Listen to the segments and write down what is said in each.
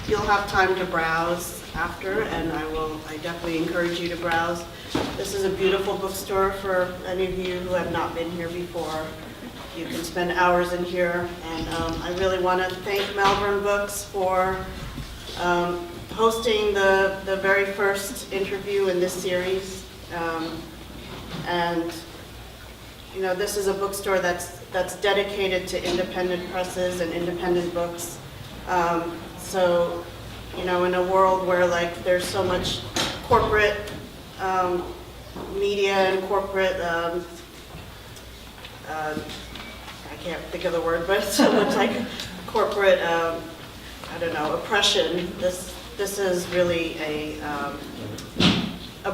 you'll have time to browse after, and I definitely encourage you to browse. This is a beautiful bookstore for any of you who have not been here before. You can spend hours in here, and I really want to thank Malvern Books for hosting the very first interview in this series. And you know, this is a bookstore that's dedicated to independent presses and independent books. So, you know, in a world where like there's so much corporate media and corporate, I can't think of the word, but so much like corporate, I don't know, oppression. This is really a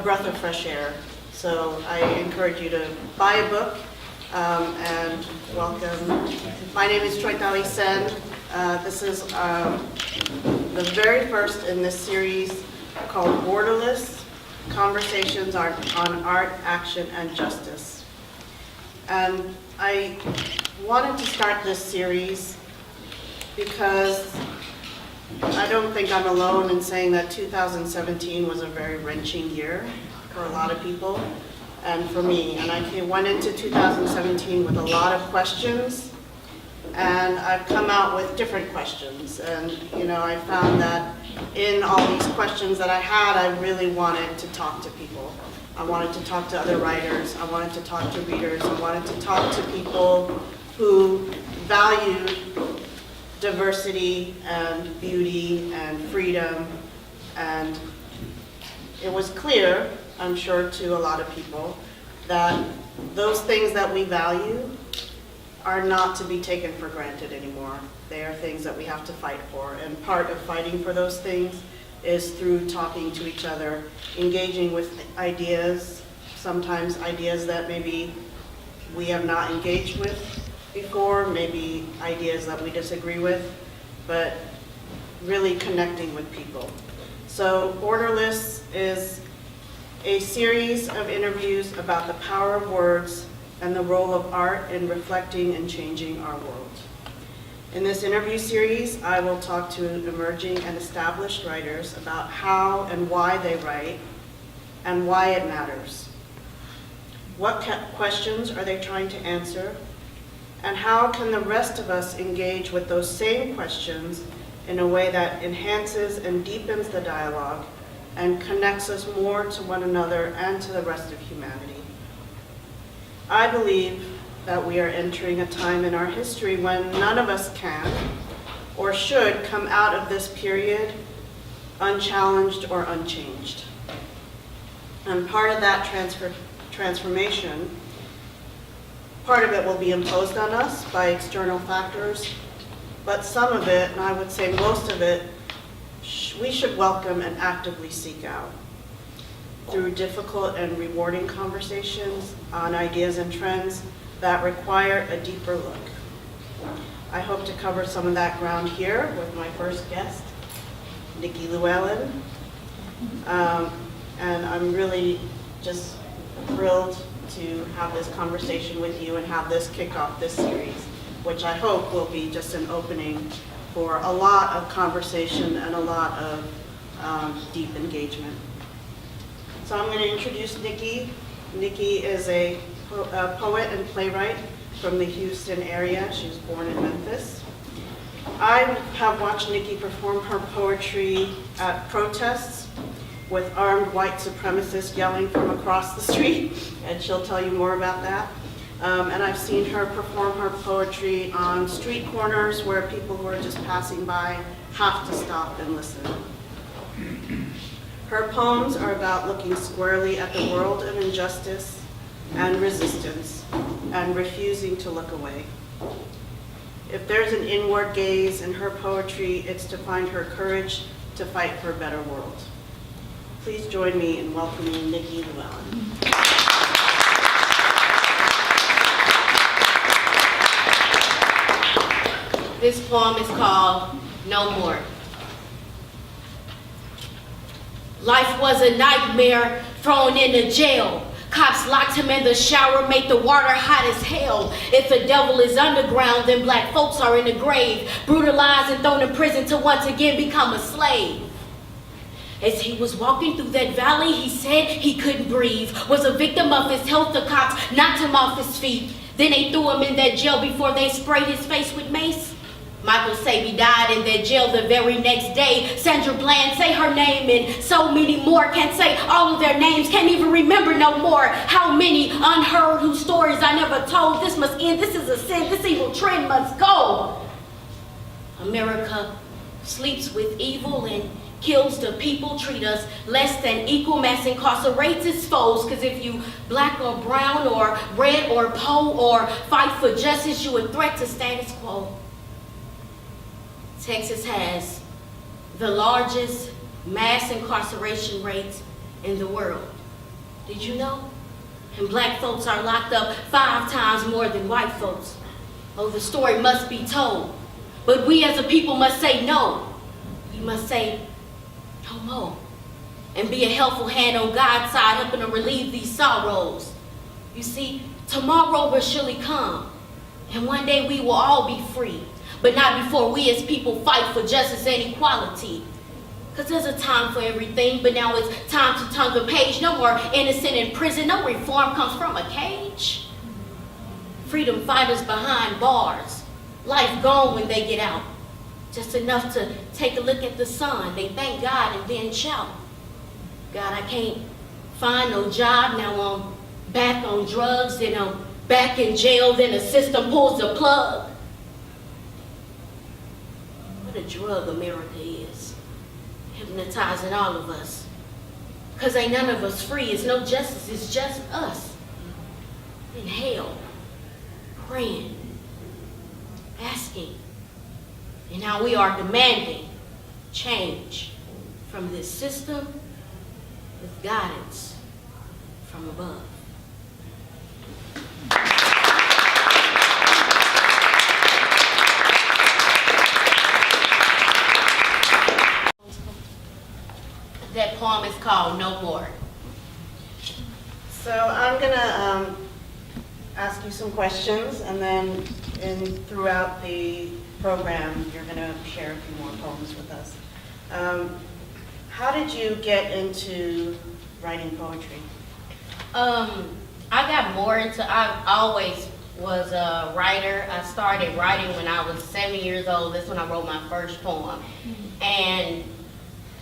breath of fresh air. So I encourage you to buy a book and welcome. My name is Chaitali Sen. This is the very first in this series called Borderless, Conversations on Art, Action, and Justice. And I wanted to start this series because I don't think I'm alone in saying that 2017 was a very wrenching year for a lot of people and for me. And I went into 2017 with a lot of questions, and I've come out with different questions. And you know, I found that in all these questions that I had, I really wanted to talk to people. I wanted to talk to other writers. I wanted to talk to readers. I wanted to talk to people who valued diversity and beauty and freedom. And it was clear, I'm sure to a lot of people, that those things that we value are not to be taken for granted anymore. They are things that we have to fight for. And part of fighting for those things is through talking to each other, engaging with ideas, sometimes ideas that maybe we have not engaged with before, maybe ideas that we disagree with, but really connecting with people. So Borderless is a series of interviews about the power of words and the role of art in reflecting and changing our world. In this interview series, I will talk to emerging and established writers about how and why they write and why it matters. What questions are they trying to answer? And how can the rest of us engage with those same questions in a way that enhances and deepens the dialogue and connects us more to one another and to the rest of humanity? I believe that we are entering a time in our history when none of us can or should come out of this period unchallenged or unchanged. And part of that transformation, part of it will be imposed on us by external factors, but some of it, and I would say most of it, we should welcome and actively seek out through difficult and rewarding conversations on ideas and trends that require a deeper look. I hope to cover some of that ground here with my first guest, Nicky Llewellyn. And I'm really just thrilled to have this conversation with you and have this kick off this series, which I hope will be just an opening for a lot of conversation and a lot of deep engagement. So I'm going to introduce Nicky. Nicky is a poet and playwright from the Houston area. She was born in Memphis. I have watched Nicky perform her poetry at protests with armed white supremacists yelling from across the street, and she'll tell you more about that. And I've seen her perform her poetry on street corners where people who are just passing by have to stop and listen. Her poems are about looking squarely at the world of injustice and resistance and refusing to look away. If there's an inward gaze in her poetry, it's to find her courage to fight for a better world. Please join me in welcoming Nicky Luellen. This poem is called No More. Life was a nightmare, thrown into jail, Cops locked him in the shower, made the water hot as hell. If the devil is underground, then black folks are in the grave, brutalized and thrown in prison to once again become a slave. As he was walking through that valley, he said he couldn't breathe. Was a victim of his health, the cops knocked him off his feet. Then they threw him in that jail before they sprayed his face with mace. Michael Saby died in that jail the very next day. Sandra Bland, say her name, and so many more. Can't say all of their names, can't even remember no more. How many unheard whose stories I never told. This must end, this is a sin, this evil trend must go. America sleeps with evil and kills the people, treat us less than equal, mass incarcerates its foes. Cause if you black or brown or red or po or fight for justice, you a threat to status quo. Texas has the largest mass incarceration rates in the world. Did you know? And black folks are locked up 5 times more than white folks. Oh, the story must be told. But we as a people must say no. We must say no more. And be a helpful hand on God's side, helping to relieve these sorrows. You see, tomorrow will surely come. And one day we will all be free. But not before we as people fight for justice and equality. Because there's a time for everything, but now it's time to turn the page. No more innocent in prison. No reform comes from a cage. Freedom fighters behind bars. Life gone when they get out. Just enough to take a look at the sun. They thank God and then shout. God, I can't find no job. Now I'm back on drugs. Then I'm back in jail. Then the system pulls the plug. What a drug America is, hypnotizing all of us. Cause ain't none of us free, it's no justice, it's just us. In hell, praying, asking, and now we are demanding change from this system with guidance from above. That poem is called No More. So I'm gonna ask you some questions, and then throughout the program, you're gonna share a few more poems with us. How did you get into writing poetry? I got more into, I always was a writer. I started writing when I was 7 years old. That's when I wrote my first poem. And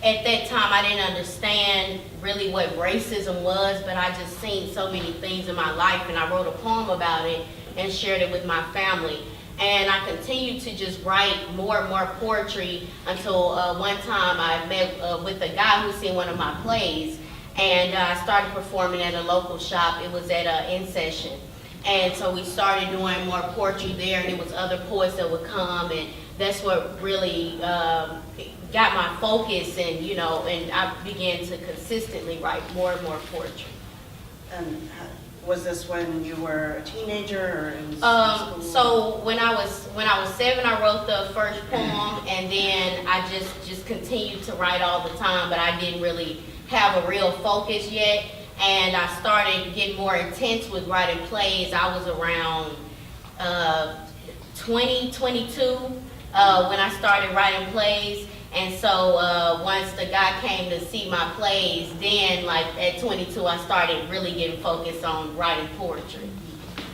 at that time, I didn't understand really what racism was, but I just seen so many things in my life, and I wrote a poem about it and shared it with my family. And I continued to just write more and more poetry until one time I met with a guy who seen one of my plays, and I started performing at a local shop. It was at In Session. And so we started doing more poetry there, and it was other poets that would come, and that's what really got my focus, and and I began to consistently write more and more poetry. And was this when you were a teenager or in school? So when I was 7, I wrote the first poem, and then I just continued to write all the time, but I didn't really have a real focus yet. And I started getting more intense with writing plays. I was around 22 when I started writing plays. And so once the guy came to see my plays, then like at 22, I started really getting focused on writing poetry.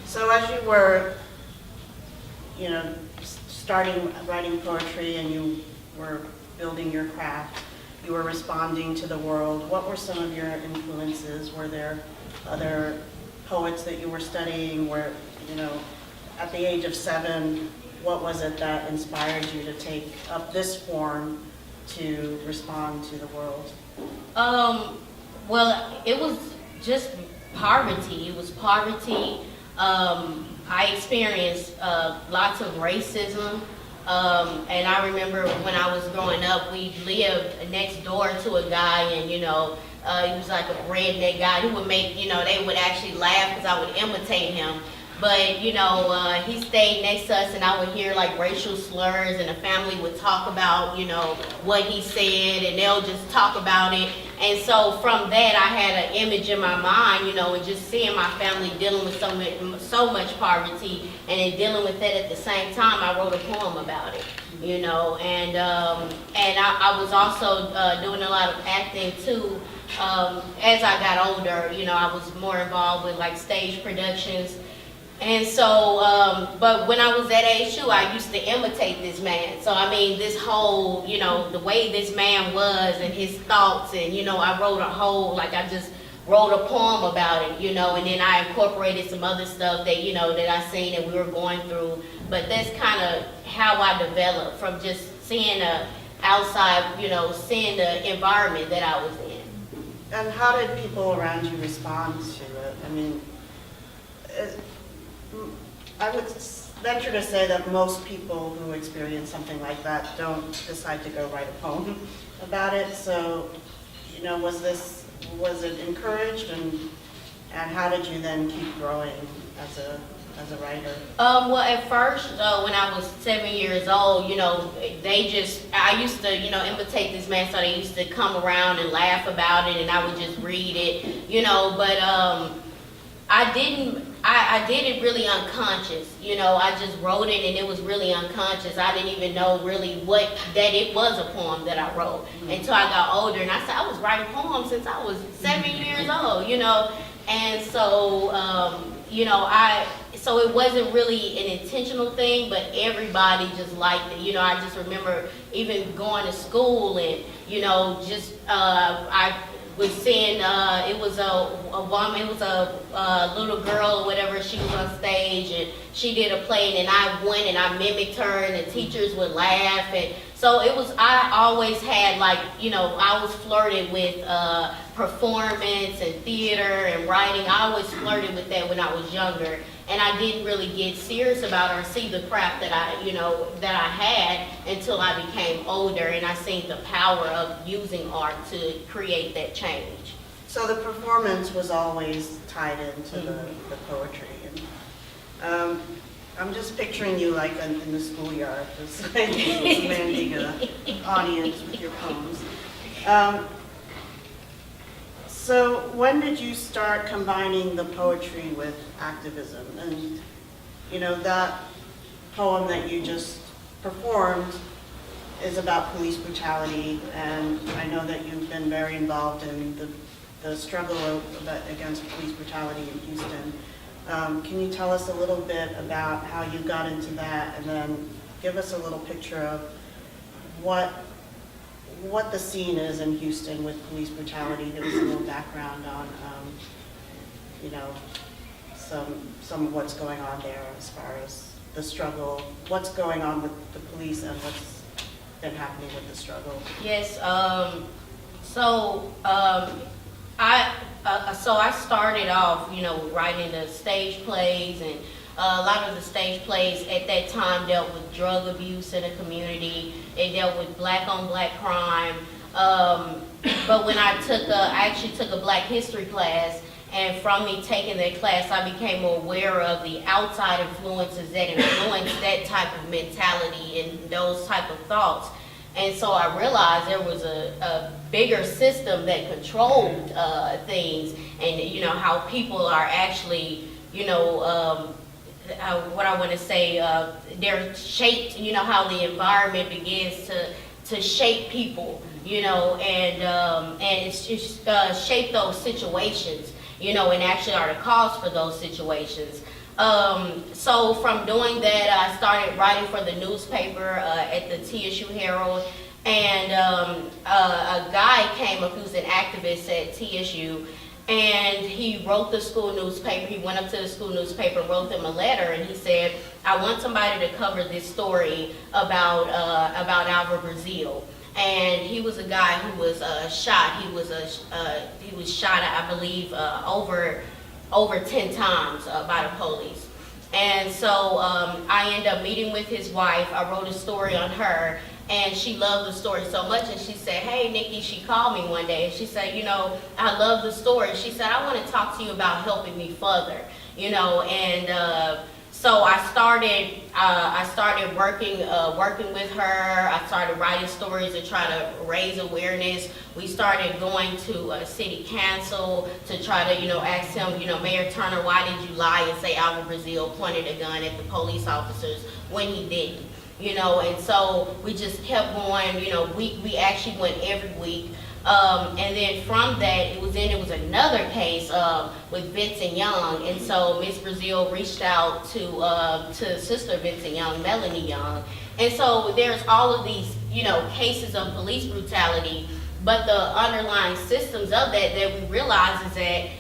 So as you were, starting writing poetry and you were building your craft, you were responding to the world, what were some of your influences? Were there other poets that you were studying? At the age of 7, what was it that inspired you to take up this form to respond to the world? Well, it was just poverty. It was poverty. I experienced lots of racism. And I remember when I was growing up, we lived next door to a guy, and he was like a redneck guy who would make, they would actually laugh because I would imitate him. But, he stayed next to us, and I would hear like racial slurs, and the family would talk about, what he said, and they'll just talk about it. And so from that, I had an image in my mind, and just seeing my family dealing with so much poverty, and then dealing with that at the same time, I wrote a poem about it, and I was also doing a lot of acting too. As I got older, I was more involved with like stage productions. And so, but when I was at ASU, I used to imitate this man. So, I mean, this whole, the way this man was and his thoughts, and, I wrote I just wrote a poem about it, and then I incorporated some other stuff that, that I seen that we were going through. But that's kind of how I developed, from just seeing the outside, seeing the environment that I was in. And how did people around you respond to it? I mean, I would venture to say that most people who experience something like that don't decide to go write a poem about it. So, was it encouraged, and how did you then keep growing as a writer? Well, at first, when I was 7 years old, I used to, imitate this man, so they used to come around and laugh about it, and I would just read it, but I did it really unconscious, I just wrote it, and it was really unconscious. I didn't even know really that it was a poem that I wrote until I got older, and I said I was writing poems since I was 7 years old, and so, so it wasn't really an intentional thing, but everybody just liked it. I just remember even going to school and, I was seeing, it was a woman, it was a little girl or whatever, she was on stage and she did a play, and I went and I mimicked her, and the teachers would laugh. And so I always had I was flirted with performance and theater and writing. I always flirted with that when I was younger. And I didn't really get serious about it or see the craft that I had until I became older, and I seen the power of using art to create that change. So the performance was always tied into the poetry. And, I'm just picturing you like in the schoolyard, just commanding an audience with your poems. So when did you start combining the poetry with activism? And, that poem that you just performed is about police brutality, and I know that you've been very involved in the struggle against police brutality in Houston. Can you tell us a little bit about how you got into that, and then give us a little picture of what the scene is in Houston with police brutality? Give us a little background on, some of what's going on there as far as the struggle, what's going on with the police, and what's been happening with the struggle. Yes. I started off, writing the stage plays, and a lot of the stage plays at that time dealt with drug abuse in the community. They dealt with black-on-black crime. But when I actually took a Black history class, and from me taking that class, I became aware of the outside influences that influenced that type of mentality and those type of thoughts. And so I realized there was a bigger system that controlled things, and how people are actually, what I want to say, they're shaped, how the environment begins to shape people, and it's just shape those situations, and actually are the cause for those situations. So from doing that, I started writing for the newspaper at the TSU Herald, and a guy came up who's an activist at TSU, and he wrote the school newspaper. He went up to the school newspaper, wrote them a letter, and he said, I want somebody to cover this story about Alvaro Brazil. And he was a guy who was shot. He was shot, I believe, over 10 times by the police. And so I ended up meeting with his wife. I wrote a story on her, and she loved the story so much, and she said, hey, Nikki, she called me one day, and she said, I love the story. She said, I want to talk to you about helping me further. and so I started working with her. I started writing stories to try to raise awareness. We started going to city council to try to, ask him, Mayor Turner, why did you lie and say Albert Brazil pointed a gun at the police officers when he didn't? And so we just kept going. We actually went every week. And then from that, it was another case with Vincent Young, and so Miss Brazil reached out to Sister Vincent Young, Melanie Young, and so there's all of these cases of police brutality, but the underlying systems of that we realize is that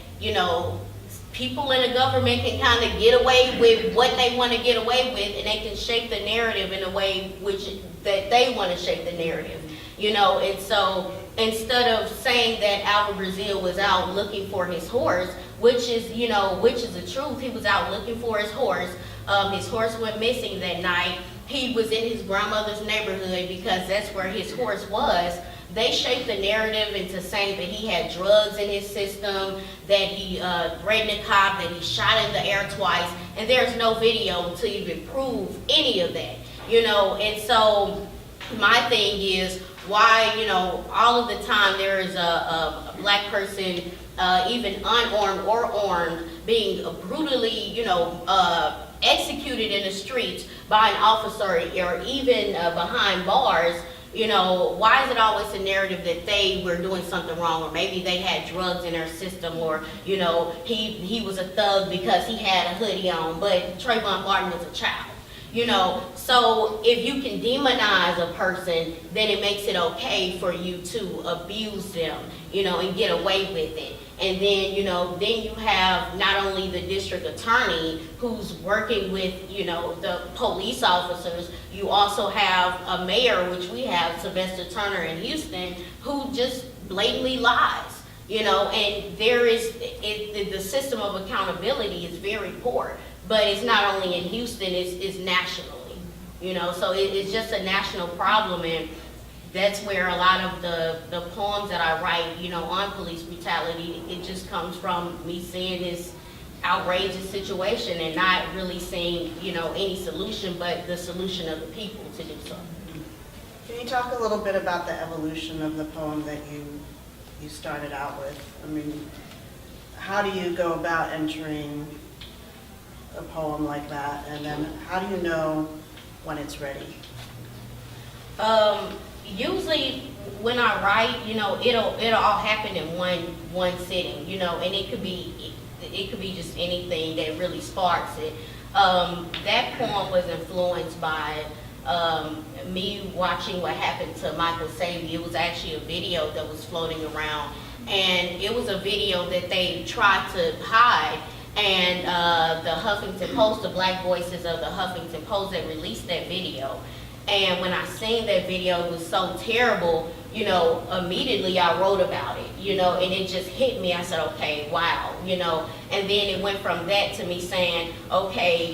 people in the government can kind of get away with what they want to get away with, and they can shape the narrative in a way that they want to shape the narrative, and so instead of saying that Albert Brazil was out looking for his horse, which is the truth, he was out looking for his horse. His horse went missing that night. He was in his grandmother's neighborhood because that's where his horse was. They shaped the narrative into saying that he had drugs in his system, that he threatened a cop, that he shot in the air twice, and there's no video to even prove any of that, and so my thing is, why, all of the time there is a black person, even unarmed or armed, being brutally, executed in the streets by an officer or even behind bars, why is it always a narrative that they were doing something wrong, or maybe they had drugs in their system, or, he was a thug because he had a hoodie on, but Trayvon Martin was a child. So if you can demonize a person, then it makes it okay for you to abuse them, and get away with it. And then you have not only the district attorney who's working with, the police officers, you also have a mayor, which we have, Sylvester Turner in Houston, who just blatantly lies, and the system of accountability is very poor. But it's not only in Houston, it's nationally, so it's just a national problem, and that's where a lot of the poems that I write, on police brutality, it just comes from me seeing this outrageous situation and not really seeing, any solution, but the solution of the people to do so. Can you talk a little bit about the evolution of the poem that you started out with? I mean, how do you go about entering a poem like that, and then how do you know when it's ready? Usually when I write, it'll all happen in one sitting, and it could be just anything that really sparks it. That poem was influenced by me watching what happened to Michael Savy. It was actually a video that was floating around, and it was a video that they tried to hide. And the Huffington Post, the Black Voices of the Huffington Post, that released that video. And when I seen that video, it was so terrible, immediately I wrote about it, and it just hit me. I said, okay, wow, and then it went from that to me saying, okay,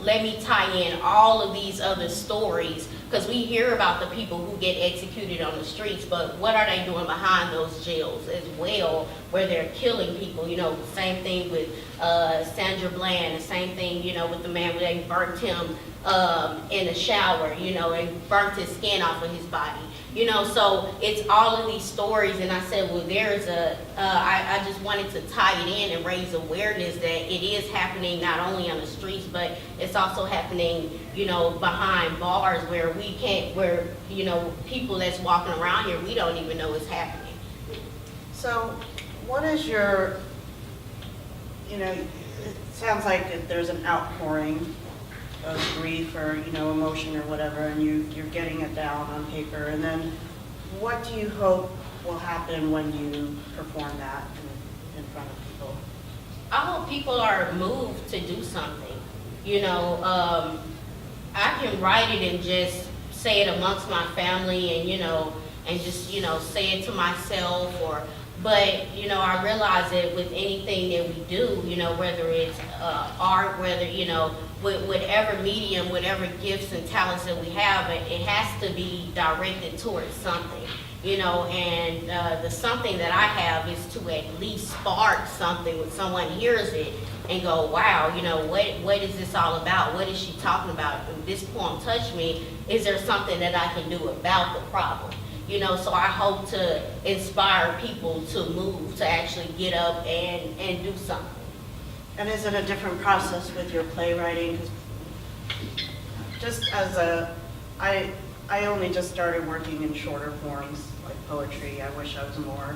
let me tie in all of these other stories, because we hear about the people who get executed on the streets, but what are they doing behind those jails as well, where they're killing people? Same thing with Sandra Bland, the same thing, with the man where they burnt him in the shower, and burnt his skin off of his body. So it's all of these stories, and I said, well, I just wanted to tie it in and raise awareness that it is happening not only on the streets, but it's also happening, behind bars where people that's walking around here, we don't even know it's happening. So what is your, it sounds like there's an outpouring of grief or emotion or whatever, and you're getting it down on paper, and then what do you hope will happen when you perform that in front of people? I hope people are moved to do something. I can write it and just say it amongst my family, and just say it to myself, but I realize that with anything that we do, whether it's art, whether with whatever medium, whatever gifts and talents that we have, it has to be directed towards something, you know, and the something that I have is to at least spark something when someone hears it and go, wow, you know, what is this all about? What is she talking about? If this poem touched me, is there something that I can do about the problem? You know, so I hope to inspire people to move, to actually get up and do something. And is it a different process with your playwriting? 'Cause just as I only just started working in shorter forms, like poetry. I wish I was more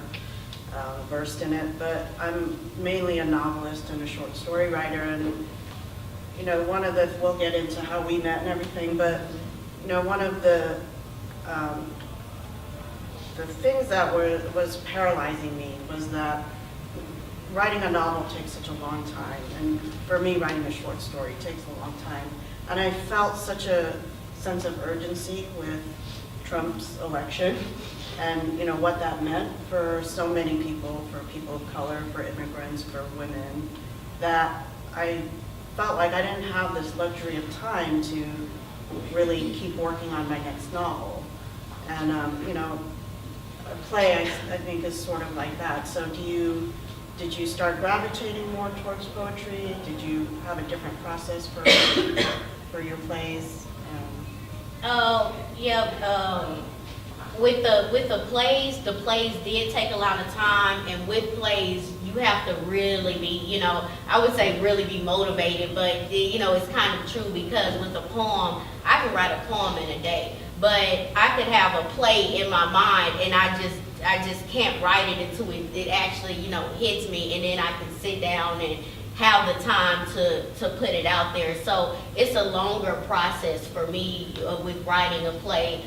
versed in it, but I'm mainly a novelist and a short story writer, and you know, we'll get into how we met and everything, but you know, one of the things that was paralyzing me was that writing a novel takes such a long time, and for me, writing a short story takes a long time. And I felt such a sense of urgency with Trump's election, and you know what that meant for so many people, for people of color, for immigrants, for women, that I felt like I didn't have this luxury of time to really keep working on my next novel. And you know, a play I think is sort of like that. So did you start gravitating more towards poetry? Did you have a different process for your plays? With the plays did take a lot of time, and with plays you have to really be, you know, I would say really be motivated, but you know, it's kind of true, because with a poem, I can write a poem in a day, but I could have a play in my mind and I just can't write it until it actually, you know, hits me, and then I can sit down and have the time to put it out there. So it's a longer process for me with writing a play.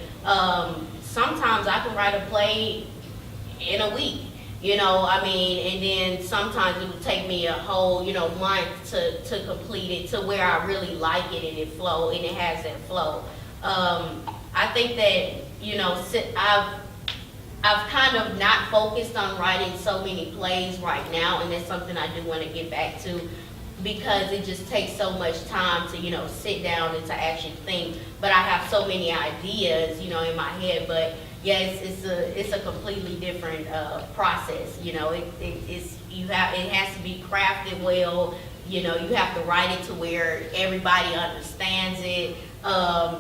Sometimes I can write a play in a week, you know, I mean, and then sometimes it would take me a whole, you know, month to complete it to where I really like it and it has that flow. I think that, you know, I've kind of not focused on writing so many plays right now, and that's something I do want to get back to, because it just takes so much time to, you know, sit down and to actually think. But I have so many ideas, you know, in my head. But yes, it's a completely different process. You know, it has to be crafted well. You know, you have to write it to where everybody understands it.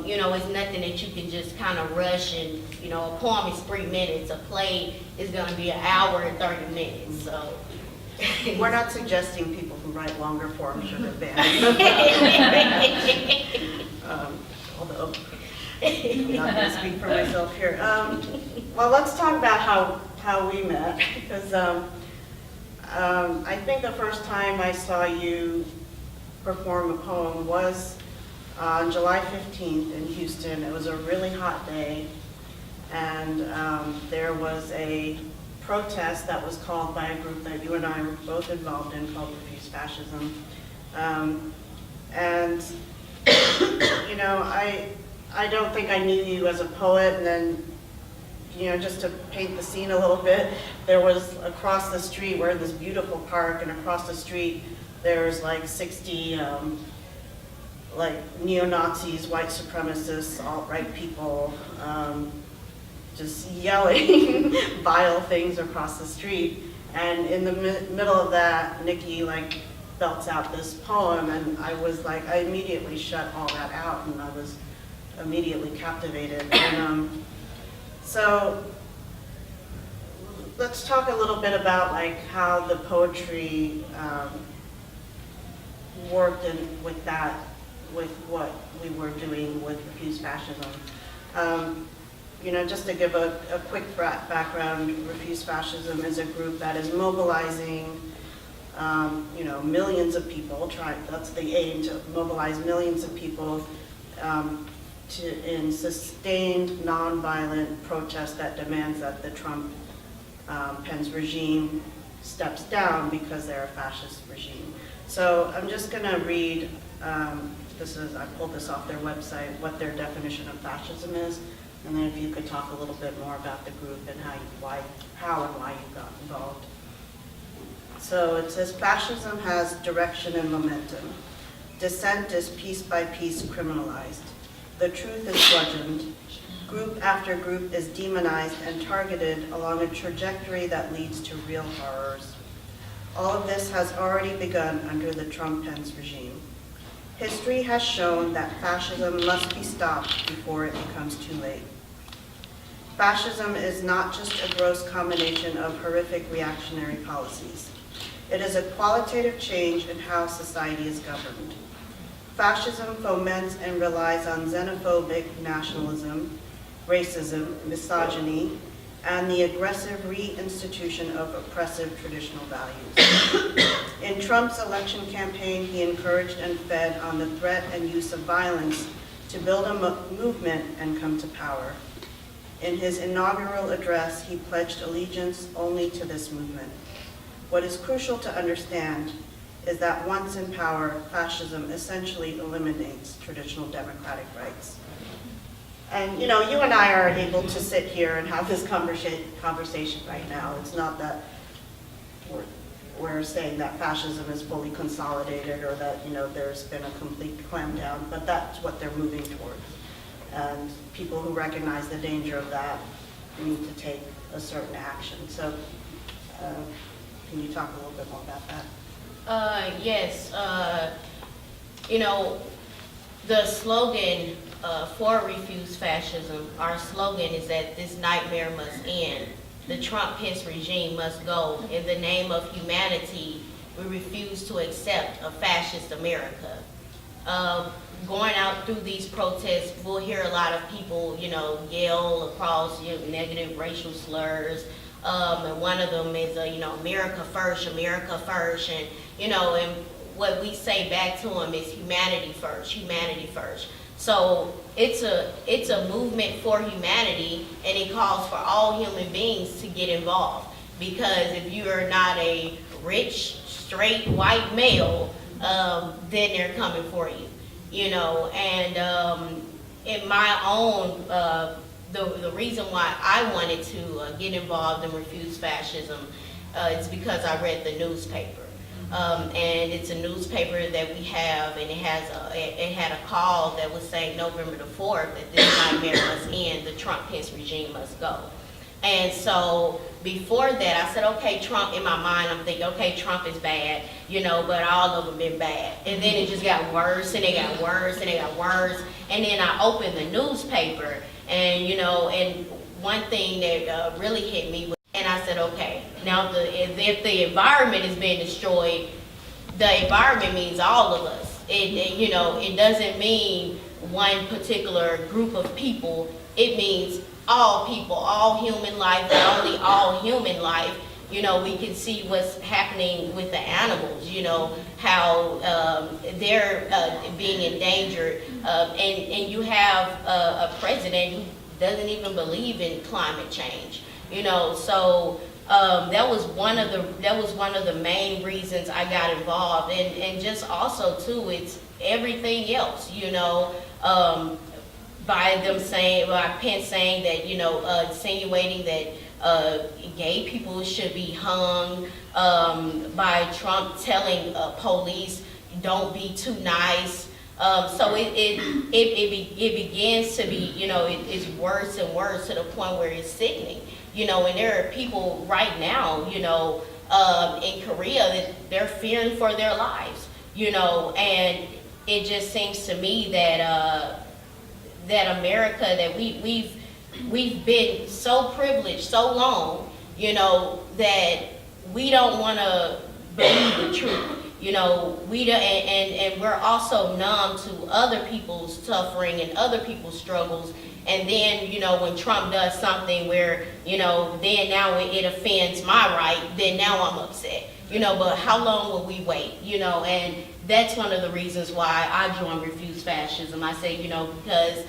You know, it's nothing that you can just kind of rush, and you know, a poem is 3 minutes, a play is going to be an hour and 30 minutes. So we're not suggesting people who write longer forms should have banned. Although I'm not going to speak for myself here. Well, let's talk about how we met, because I think the first time I saw you perform a poem was on July 15th in Houston. It was a really hot day, and there was a protest that was called by a group that you and I were both involved in called Refuse Fascism. And you know, I don't think I knew you as a poet, and then, you know, just to paint the scene a little bit, there was across the street, we're in this beautiful park, and across the street there's like 60 like neo-Nazis, white supremacists, alt-right people, just yelling vile things across the street. And in the middle of that, Nikki like belts out this poem, and I was like, I immediately shut all that out, and I was immediately captivated. And so let's talk a little bit about like how the poetry worked in with that, with what we were doing with Refuse Fascism. You know, just to give a quick background, Refuse Fascism is a group that is mobilizing, you know, millions of people. That's the aim, to mobilize millions of people in sustained, nonviolent protest that demands that the Trump-Pence regime steps down because they're a fascist regime. So I'm just going to read. I pulled this off their website, what their definition of fascism is, and then if you could talk a little bit more about the group and how and why you got involved. So it says, fascism has direction and momentum. Dissent is piece by piece criminalized. The truth is bludgeoned. Group after group is demonized and targeted along a trajectory that leads to real horrors. All of this has already begun under the Trump-Pence regime. History has shown that fascism must be stopped before it becomes too late. Fascism is not just a gross combination of horrific reactionary policies. It is a qualitative change in how society is governed. Fascism foments and relies on xenophobic nationalism, racism, misogyny, and the aggressive reinstitution of oppressive traditional values. In Trump's election campaign, he encouraged and fed on the threat and use of violence to build a movement and come to power. In his inaugural address, he pledged allegiance only to this movement. What is crucial to understand is that once in power, fascism essentially eliminates traditional democratic rights. And you and I are able to sit here and have this conversation right now. It's not that we're saying that fascism is fully consolidated or that there's been a complete clampdown, but that's what they're moving towards. And people who recognize the danger of that need to take a certain action. So can you talk a little bit more about that? Yes. The slogan for Refuse Fascism, our slogan is that this nightmare must end. The Trump-Pence regime must go. In the name of humanity, we refuse to accept a fascist America. Going out through these protests, we'll hear a lot of people, yell across negative racial slurs. And one of them is, America first, and, and what we say back to them is humanity first, humanity first. So it's a movement for humanity, and it calls for all human beings to get involved. Because if you are not a rich, straight, white male, then they're coming for you, And in my own, the reason why I wanted to get involved in Refuse Fascism is because I read the newspaper. And it's a newspaper that we have, and it had a call that was saying November the 4th that this nightmare must end, the Trump-Pence regime must go. And so before that, I said, okay, Trump, in my mind, I'm thinking, okay, Trump is bad, but all of them been bad. And then it just got worse, and it got worse, and it got worse. And then I opened the newspaper, and, and one thing that really hit me was, and I said, okay, now if the environment is being destroyed, the environment means all of us. It doesn't mean one particular group of people. It means all people, all human life, not only all human life. We can see what's happening with the animals, how they're being endangered. And you have a president who doesn't even believe in climate change. So that was one of the main reasons I got involved, and just also too, it's everything else, by Pence saying that insinuating that gay people should be hung, by Trump telling police don't be too nice. So it begins to be, it's worse and worse to the point where it's sickening. And there are people right now, in Korea that they're fearing for their lives, and it just seems to me that that America, that we've been so privileged so long, that we don't want to believe the truth. And we're also numb to other people's suffering and other people's struggles. And then, when Trump does something where, then now it offends my right, then now I'm upset. But how long will we wait? And that's one of the reasons why I joined Refuse Fascism. I say, because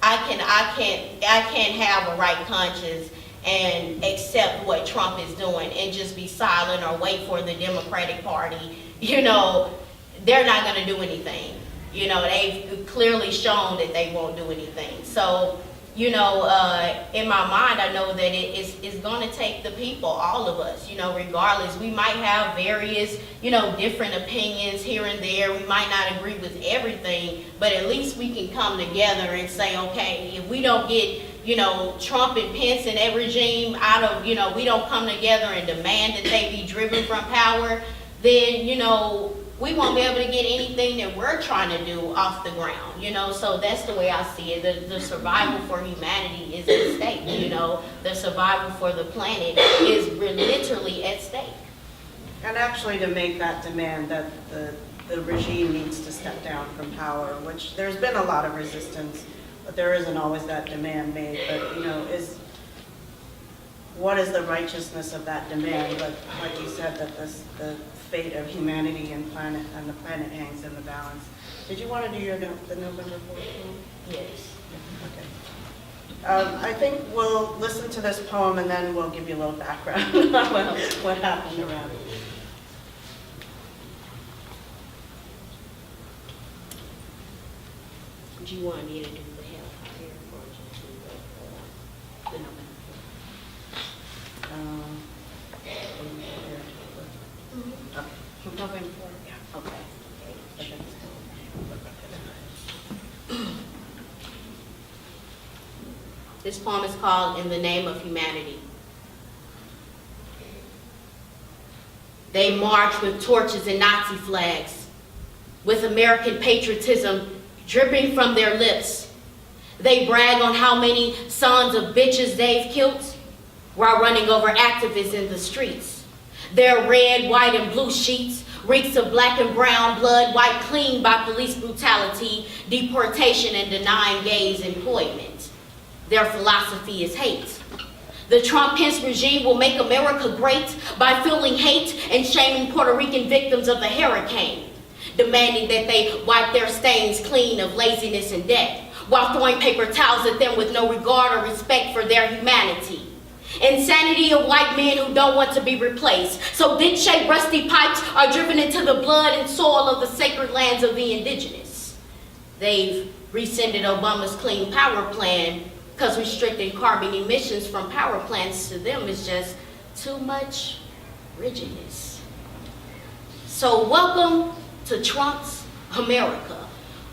I can't have a right conscience and accept what Trump is doing and just be silent or wait for the Democratic Party. They're not going to do anything. They've clearly shown that they won't do anything. So, you know, in my mind, I know that it's going to take the people, all of us, you know, regardless. We might have various, you know, different opinions here and there. We might not agree with everything, but at least we can come together and say, okay, if we don't get, you know, Trump and Pence and that regime out of, you know, we don't come together and demand that they be driven from power, then, you know, we won't be able to get anything that we're trying to do off the ground, you know. So that's the way I see it. The survival for humanity is at stake, you know. The survival for the planet is literally at stake. And actually to make that demand that the regime needs to step down from power, which there's been a lot of resistance, but there isn't always that demand made. But, you know, what is the righteousness of that demand? But like you said, that the fate of humanity and the planet hangs in the balance. Did you want to do the November 4th poem? Yes. Okay. I think we'll listen to this poem and then we'll give you a little background on what happened around it. Do you want me to do the hellfire or just do the November 4th? November 4th? Yeah. Okay. This poem is called In the Name of Humanity. They march with torches and Nazi flags, with American patriotism dripping from their lips. They brag on how many sons of bitches they've killed while running over activists in the streets. Their red, white, and blue sheets reeks of black and brown blood wiped clean by police brutality, deportation, and denying gays employment. Their philosophy is hate. The Trump-Pence regime will make America great by fueling hate and shaming Puerto Rican victims of the hurricane, demanding that they wipe their stains clean of laziness and debt, while throwing paper towels at them with no regard or respect for their humanity. Insanity of white men who don't want to be replaced. So dick-shaped rusty pipes are driven into the blood and soil of the sacred lands of the indigenous. They've rescinded Obama's Clean Power Plan because restricting carbon emissions from power plants to them is just too much rigidness. So welcome to Trump's America.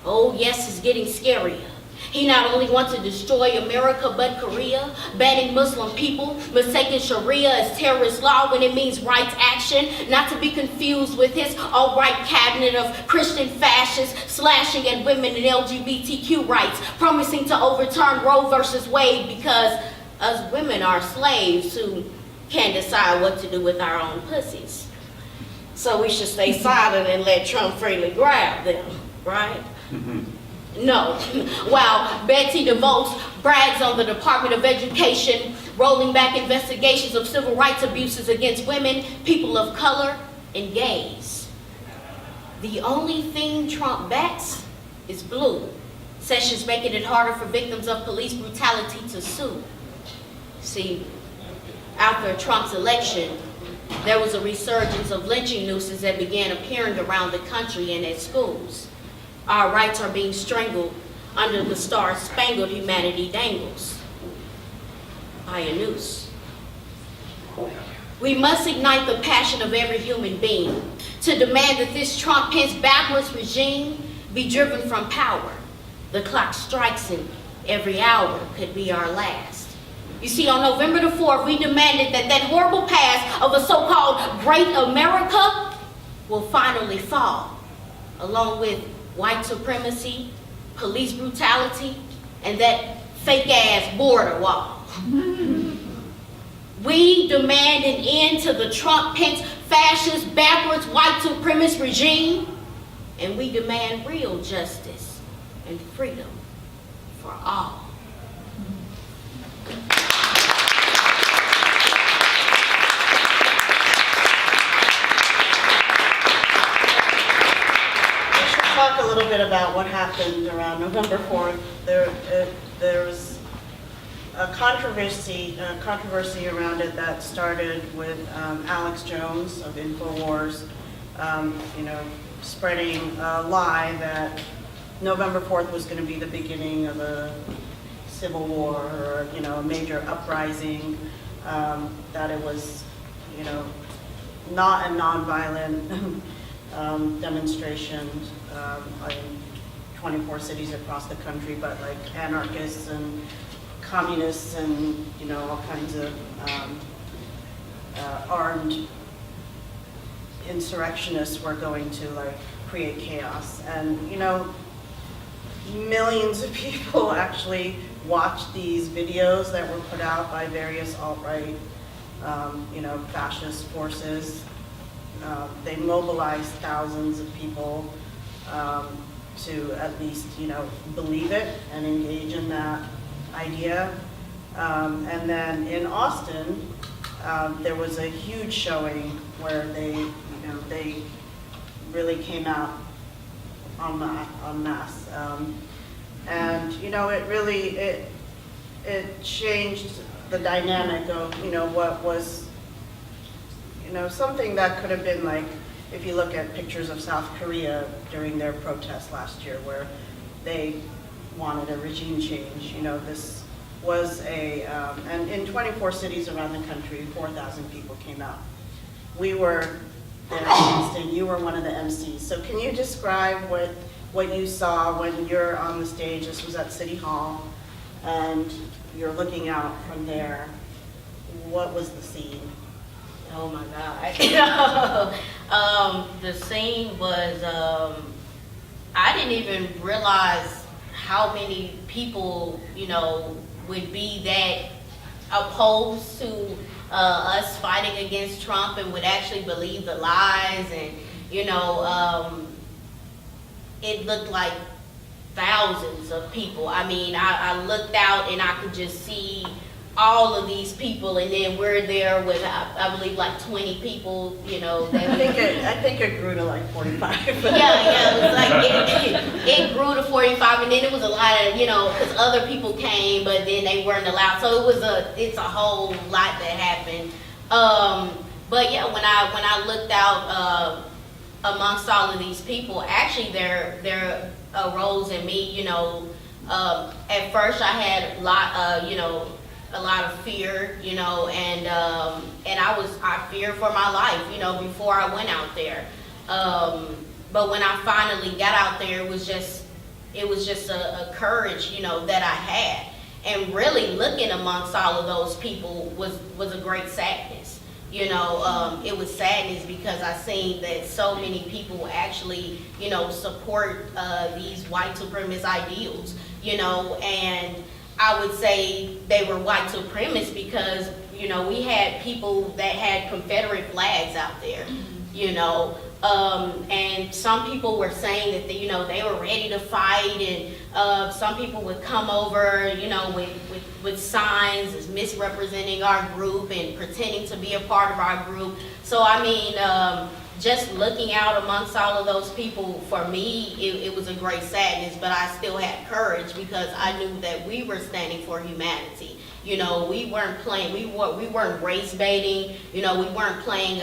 Oh yes, it's getting scarier. He not only wants to destroy America, but Korea, banning Muslim people, mistaking Sharia as terrorist law when it means rights action, not to be confused with his alt-right cabinet of Christian fascists slashing at women and LGBTQ rights, promising to overturn Roe versus Wade because us women are slaves who can't decide what to do with our own pussies. So we should stay silent and let Trump freely grab them, right? No. While Betsy DeVos brags on the Department of Education rolling back investigations of civil rights abuses against women, people of color, and gays. The only thing Trump backs is blue. Sessions making it harder for victims of police brutality to sue. See, after Trump's election, there was a resurgence of lynching nooses that began appearing around the country and at schools. Our rights are being strangled under the star-spangled humanity dangles by a noose. We must ignite the passion of every human being to demand that this Trump-Pence backwards regime be driven from power. The clock strikes and every hour could be our last. You see, on November the 4th, we demanded that that horrible past of a so-called Great America will finally fall, along with white supremacy, police brutality, and that fake-ass border wall. We demand an end to the Trump-Pence fascist, backwards, white supremacist regime, and we demand real justice and freedom for all. Talk a little bit about what happened around November 4th. There was a controversy around it that started with Alex Jones of InfoWars, spreading a lie that November 4th was going to be the beginning of a civil war or, you know, a major uprising, that it was, you know, not a nonviolent demonstration in 24 cities across the country, but like anarchists and communists and, you know, all kinds of armed insurrectionists were going to like create chaos. And, you know, millions of people actually watched these videos that were put out by various alt-right, you know, fascist forces. They mobilized thousands of people to at least, you know, believe it and engage in that idea. And then in Austin, there was a huge showing where they, you know, they really came out en masse. And, you know, it really, it changed the dynamic of, you know, what was, you know, something that could have been like, if you look at pictures of South Korea during their protests last year where they wanted a regime change, you know, this was a, and in 24 cities around the country, 4,000 people came out. We were there at Austin, you were one of the MCs. So can you describe what you saw when you're on the stage? This was at City Hall, and you're looking out from there. What was the scene? Oh my God. The scene was, I didn't even realize how many people, you know, would be that opposed to us fighting against Trump and would actually believe the lies. And, you know, it looked like thousands of people. I mean, I looked out and I could just see all of these people, and then we're there with, I believe, like 20 people, you know. That I think it grew to like 45. yeah, it was like, it grew to 45, and then it was a lot of, you know, because other people came, but then they weren't allowed, so it's a whole lot that happened. But yeah, when I looked out amongst all of these people, actually there arose in me, you know, at first I had a lot of fear, you know, and I feared for my life, you know, before I went out there. But when I finally got out there, it was just a courage, you know, that I had. And really looking amongst all of those people was a great sadness. You know, it was sadness because I seen that so many people actually, you know, support these white supremacist ideals, you know, and I would say they were white supremacists because, you know, we had people that had Confederate flags out there, you know, and some people were saying that, you know, they were ready to fight, and some people would come over, you know, with signs as misrepresenting our group and pretending to be a part of our group. So, I mean, just looking out amongst all of those people, for me, it was a great sadness, but I still had courage because I knew that we were standing for humanity. You know, we weren't playing, we weren't race baiting, you know, we weren't playing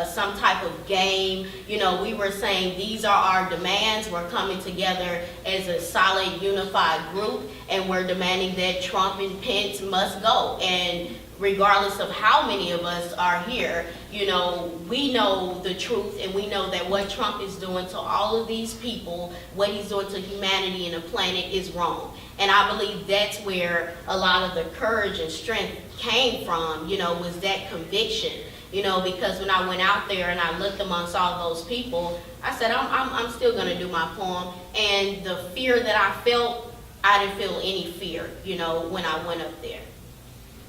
some type of game. You know, we were saying these are our demands, we're coming together as a solid, unified group, and we're demanding that Trump and Pence must go. And regardless of how many of us are here, you know, we know the truth, and we know that what Trump is doing to all of these people, what he's doing to humanity and the planet is wrong. And I believe that's where a lot of the courage and strength came from, you know, was that conviction. You know, because when I went out there and I looked amongst all those people, I said, I'm still gonna do my poem. And the fear that I felt, I didn't feel any fear, you know, when I went up there.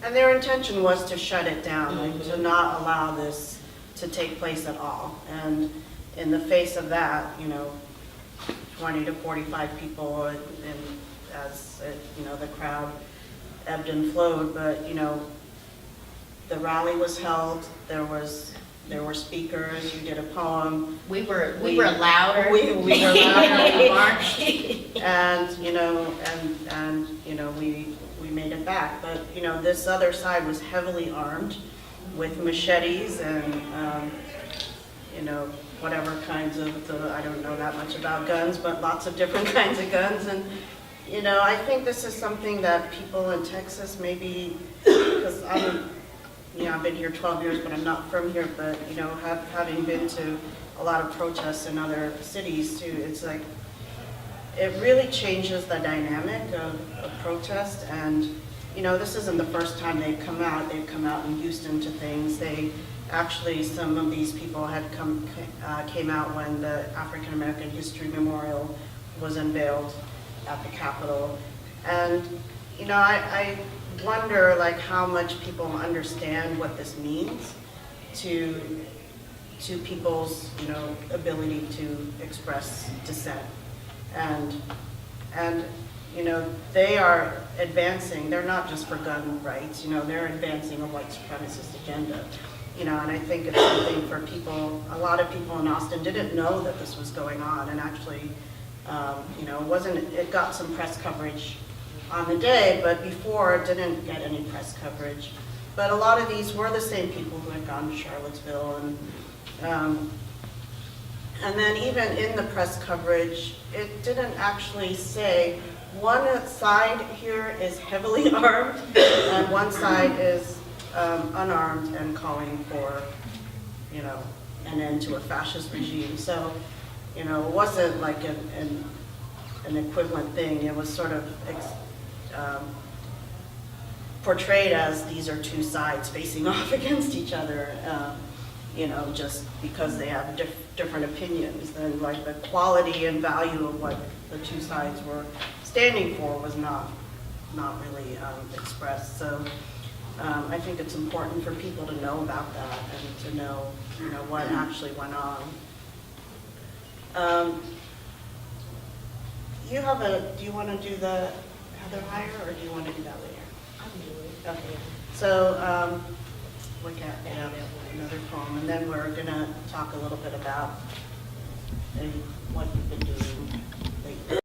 And their intention was to shut it down, like to not allow this to take place at all. And in the face of that, you know, 20 to 45 people, and as it, you know, the crowd ebbed and flowed, but, you know, the rally was held. There were speakers. You did a poem. We were louder. We were louder. We marched, and you know, and you know, we made it back. But you know, this other side was heavily armed with machetes and you know, whatever kinds of I don't know that much about guns, but lots of different kinds of guns. And You know, I think this is something that people in Texas maybe, because I've been here 12 years, but I'm not from here, but, you know, having been to a lot of protests in other cities too, it's like, it really changes the dynamic of protest. And, you know, this isn't the first time they've come out. They've come out in Houston to things. Actually, some of these people had came out when the African American History Memorial was unveiled at the Capitol. And, you know, I wonder like how much people understand what this means to people's, you know, ability to express dissent. And you know, they are advancing, they're not just for gun rights, you know, they're advancing a white supremacist agenda. You know, and I think it's something for people, a lot of people in Austin didn't know that this was going on, and actually, you know, it got some press coverage on the day, but before it didn't get any press coverage. But a lot of these were the same people who had gone to Charlottesville, and then even in the press coverage, it didn't actually say, one side here is heavily armed, and one side is unarmed and calling for, you know, an end to a fascist regime. So, you know, it wasn't like an equivalent thing. It was sort of portrayed as these are two sides facing off against each other, you know, just because they have different opinions. And like the quality and value of what the two sides were standing for was not really expressed. So I think it's important for people to know about that and to know, you know, what actually went on. Do you want to do the Heather Heyer, or do you want to do that later? I'll do it. Okay. So look at another poem, and then we're going to talk a little bit about what you've been doing lately.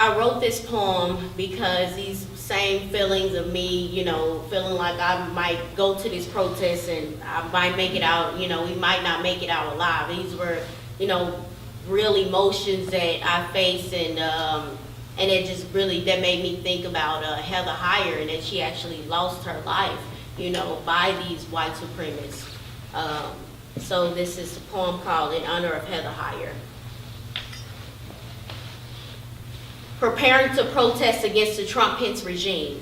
I wrote this poem because these same feelings of me, you know, feeling like I might go to this protest and I might make it out, you know, we might not make it out alive. These were, you know, real emotions that I faced, and it just really, that made me think about Heather Heyer, and that she actually lost her life, you know, by these white supremacists. So this is a poem called In Honor of Heather Heyer. Preparing to protest against the Trump-Pence regime,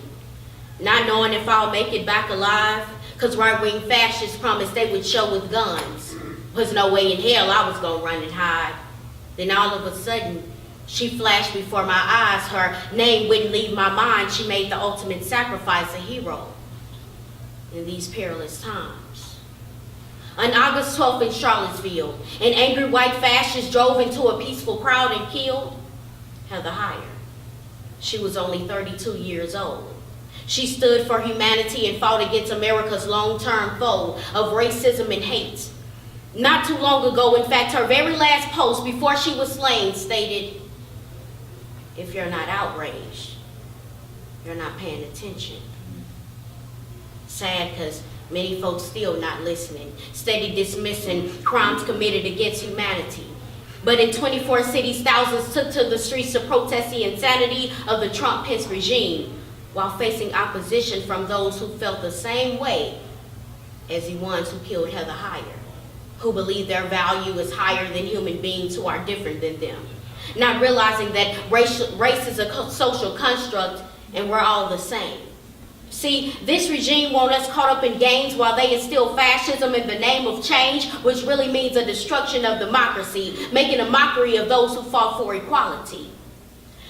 not knowing if I'll make it back alive, because right-wing fascists promised they would show with guns. There's no way in hell I was gonna run and hide. Then all of a sudden, she flashed before my eyes. Her name wouldn't leave my mind. She made the ultimate sacrifice, a hero in these perilous times. On August 12th in Charlottesville, an angry white fascist drove into a peaceful crowd and killed Heather Heyer. She was only 32 years old. She stood for humanity and fought against America's long-term foe of racism and hate. Not too long ago, in fact, her very last post before she was slain stated, "If you're not outraged, you're not paying attention." Sad, because many folks still not listening, steady dismissing crimes committed against humanity. But in 24 cities, thousands took to the streets to protest the insanity of the Trump-Pence regime, while facing opposition from those who felt the same way as the ones who killed Heather Heyer, who believe their value is higher than human beings who are different than them, not realizing that race is a social construct and we're all the same. See, this regime want us caught up in games while they instill fascism in the name of change, which really means a destruction of democracy, making a mockery of those who fought for equality.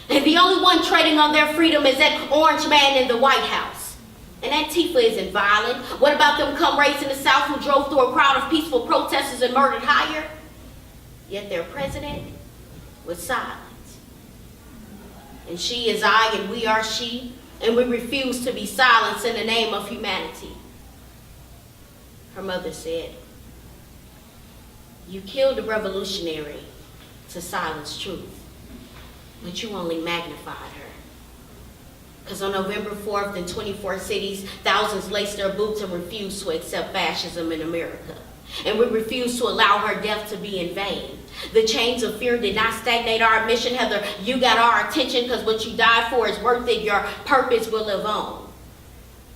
And the only one trading on their freedom is that orange man in the White House. And Antifa isn't violent. What about them comrades in the South who drove through a crowd of peaceful protesters and murdered Heyer? Yet their president was silent. And she is I, and we are she, and we refuse to be silenced in the name of humanity. Her mother said, "You killed a revolutionary to silence truth, but you only magnified her." Because on November 4th in 24 cities, thousands laced their boots and refused to accept fascism in America. and we refuse to allow her death to be in vain. The chains of fear did not stagnate our mission. Heather, you got our attention because what you died for is worth it. Your purpose will live on.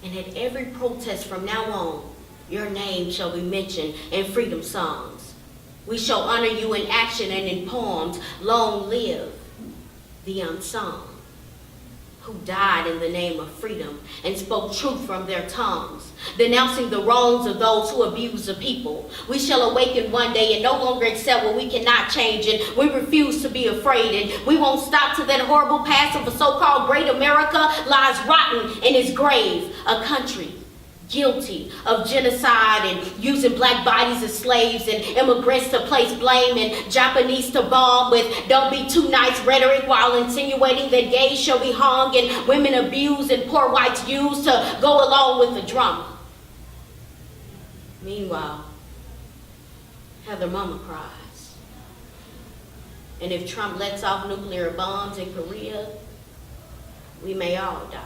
And at every protest from now on, your name shall be mentioned in freedom songs. We shall honor you in action and in poems. Long live the unsung, who died in the name of freedom and spoke truth from their tongues, denouncing the wrongs of those who abuse the people. We shall awaken one day and no longer accept what we cannot change, and we refuse to be afraid, and we won't stop till that horrible past of a so-called great America lies rotten in its grave, a country guilty of genocide and using black bodies as slaves and immigrants to place blame and Japanese to bomb with don't be too nice rhetoric while insinuating that gays shall be hung and women abused and poor whites used to go along with the drama. Meanwhile, Heather mama cries. And if Trump lets off nuclear bombs in Korea, we may all die.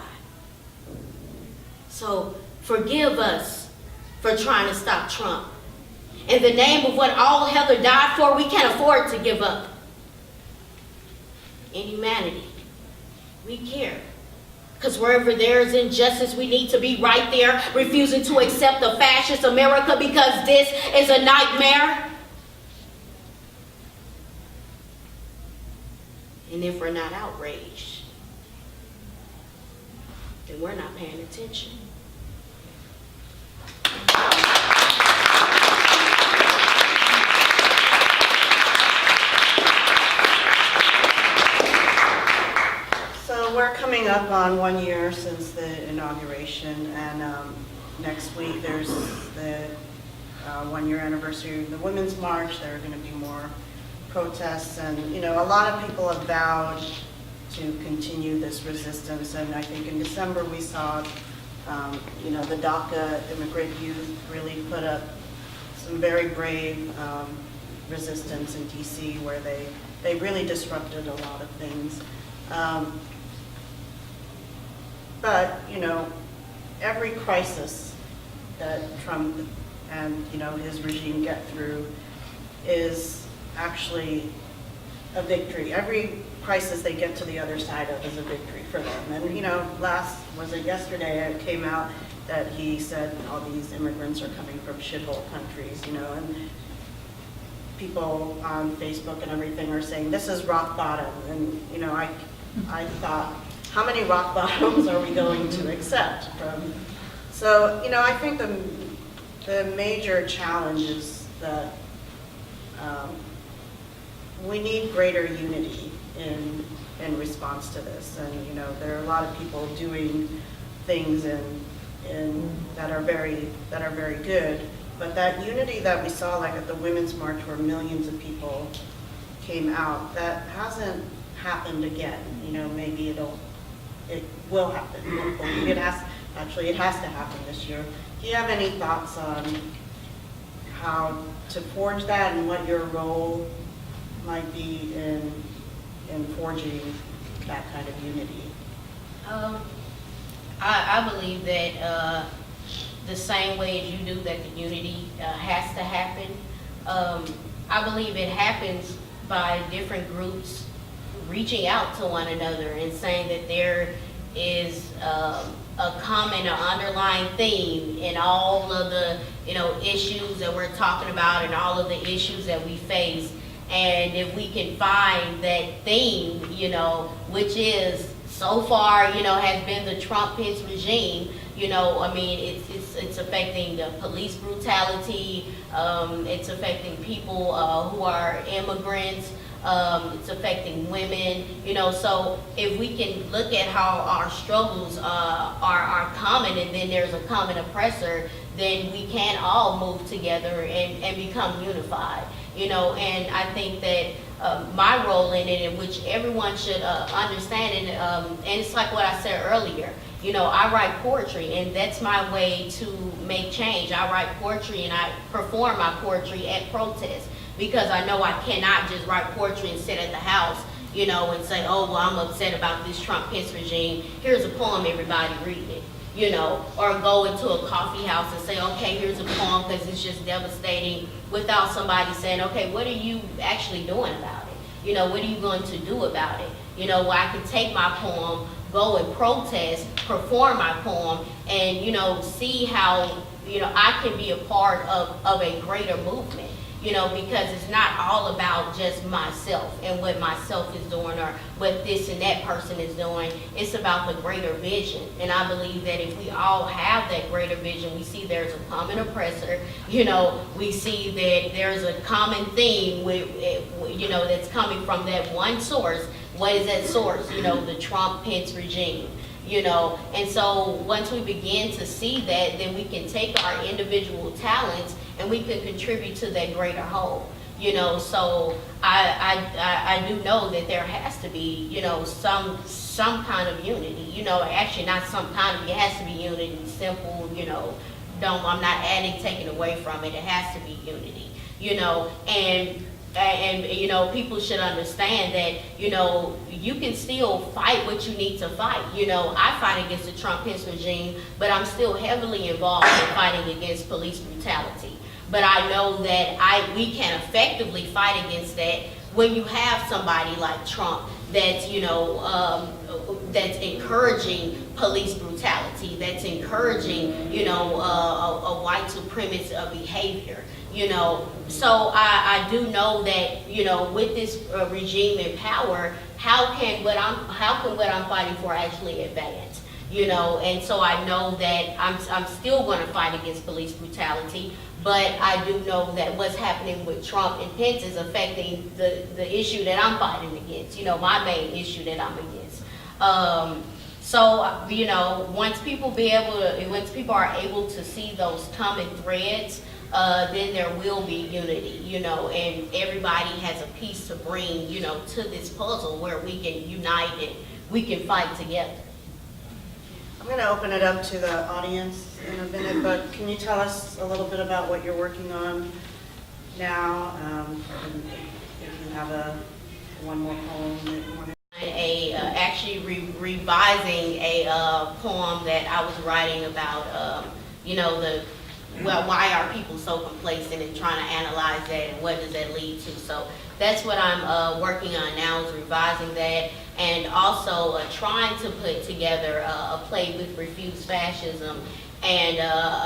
So forgive us for trying to stop Trump. In the name of what all Heather died for, we can't afford to give up. In humanity, we care. Because wherever there is injustice, we need to be right there, refusing to accept a fascist America because this is a nightmare. And if we're not outraged, then we're not paying attention. So we're coming up on 1 year since the inauguration, and next week there's the 1 year anniversary of the Women's March. There are going to be more protests, and a lot of people have vowed to continue this resistance, and I think in December we saw the DACA immigrant youth really put up some very brave resistance in DC, where they really disrupted a lot of things. But every crisis that Trump and his regime get through is actually a victory. Every crisis they get to the other side of is a victory for them. And yesterday it came out that he said all these immigrants are coming from shithole countries, and people on Facebook and everything are saying this is rock bottom. And I thought, how many rock bottoms are we going to accept from? So I think the major challenge is that we need greater unity in response to this, and there are a lot of people doing things that are very good, but that unity that we saw, like at the Women's March, where millions of people came out, that hasn't happened again. Maybe it will happen. Hopefully, it has to happen this year. Do you have any thoughts on how to forge that and what your role might be in forging that kind of unity? I believe that the same way as you do, that the unity has to happen. I believe it happens by different groups reaching out to one another and saying that there is a common or underlying theme in all of the issues that we're talking about and all of the issues that we face. And if we can find that theme, which is so far, has been the Trumpist regime, it's affecting the police brutality, it's affecting people who are immigrants, it's affecting women, so if we can look at how our struggles are common, and then there's a common oppressor, then we can all move together and become unified. And I think that my role in it, in which everyone should understand, and it's like what I said earlier, I write poetry, and that's my way to make change. I write poetry and I perform my poetry at protests, because I know I cannot just write poetry and sit at the house, and say, oh, well, I'm upset about this Trump-Pence regime. Here's a poem, everybody read it. you know, or go into a coffee house and say, okay, here's a poem because it's just devastating, without somebody saying, okay, what are you actually doing about it? You know, what are you going to do about it? You know, where I can take my poem, go and protest, perform my poem, and, you know, see how, you know, I can be a part of a greater movement. You know, because it's not all about just myself and what myself is doing or what this and that person is doing. It's about the greater vision. And I believe that if we all have that greater vision, we see there's a common oppressor, you know, we see that there's a common theme with, you know, that's coming from that one source. What is that source? You know, the Trump-Pence regime. You know, and so once we begin to see that, then we can take our individual talents and we can contribute to that greater whole. You know, so I do know that there has to be, you know, some kind of unity. You know, actually not some kind of, it has to be unity, simple, you know, I'm not adding, taking away from it. It has to be unity, you know, and you know, people should understand that, you know, you can still fight what you need to fight. You know, I fight against the Trump-Pence regime, but I'm still heavily involved in fighting against police brutality. But I know that we can effectively fight against that when you have somebody like Trump that's, you know, that's encouraging police brutality, that's encouraging, you know, a white supremacist behavior. You know, so I do know that, you know, with this regime in power, how can what I'm fighting for actually advance? You know, and so I know that I'm still going to fight against police brutality, but I do know that what's happening with Trump and Pence is affecting the issue that I'm fighting against. You know, my main issue that I'm against. So you know, once people are able to see those common threads, then there will be unity, you know, and everybody has a piece to bring, you know, to this puzzle where we can unite and we can fight together. I'm going to open it up to the audience in a minute, but can you tell us a little bit about what you're working on now? And if you have one more poem that you want to... Actually revising a poem that I was writing about, you know, why are people so complacent, and trying to analyze that and what does that lead to. So that's what I'm working on now, is revising that, and also trying to put together a play with Refuse Fascism and